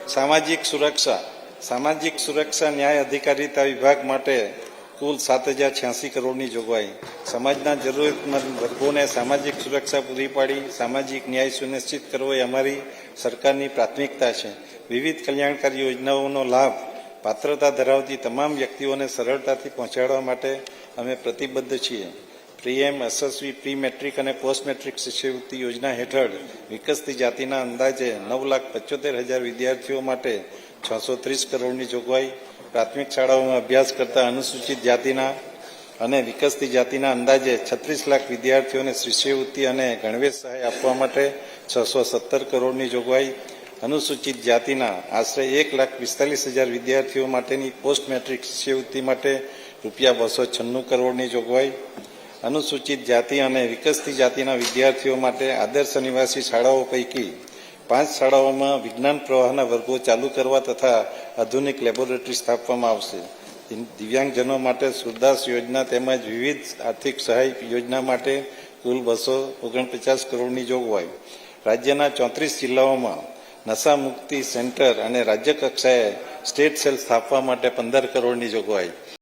સામાજિક સુરક્ષા ન્યાય અધિકારીતા વિભાગ માટે કુલ 7,086 કરોડની જોગવાઈ. સમાજના જરૂરિયાતમંદ વર્ગોને સામાજિક સુરક્ષા પૂરી પાડી સામાજિક ન્યાય સુનિશ્ચિત કરવો એ અમારી સરકારની પ્રાથમિકતા છે. વિવિધ કલ્યાણકારી યોજનાઓનો લાભ પાત્રતા ધરાવતી તમામ વ્યક્તિઓને સરળતાથી પહોંચાડવા માટે અમે પ્રતિબદ્ધ છીએ. પીએમ યશસ્વી પ્રી મેટ્રિક અને પોસ્ટ મેટ્રિક શિષ્યવૃત્તિ યોજના હેઠળ વિકસતી જાતિના અંદાજે 9,75,000 વિદ્યાર્થીઓ માટે 630 કરોડની જોગવાઈ. પ્રાથમિક શાળાઓમાં અભ્યાસ કરતા અનુસૂચિત જાતિના અને વિકસતી જાતિના અંદાજે 36 લાખ વિદ્યાર્થીઓને શિષ્યવૃત્તિ અને ગણવેશ સહાય આપવા માટે 617 કરોડની જોગવાઈ. અનુસૂચિત જાતિના આશરે 1,45,000 વિદ્યાર્થીઓ માટેની પોસ્ટ મેટ્રિક શિષ્યવૃત્તિ માટે ₹296 કરોડની જોગવાઈ. અનુસૂચિત જાતિ અને વિકસતી જાતિના વિદ્યાર્થીઓ માટે આદર્શ નિવાસી શાળાઓ પૈકી 5 શાળાઓમાં વિજ્ઞાન પ્રવાહના વર્ગો ચાલુ કરવા તથા આધુનિક લેબોરેટરી સ્થાપવામાં આવશે. દિવ્યાંગજનો માટે સુરદાસ યોજના તેમજ વિવિધ આર્થિક સહાય યોજના માટે કુલ 249 કરોડની જોગવાઈ. રાજ્યના 34 જિલ્લાઓમાં નશા મુક્તિ સેન્ટર અને રાજ્ય કક્ષાએ સ્ટેટ સેલ સ્થાપવા માટે 15 કરોડની જોગવાઈ.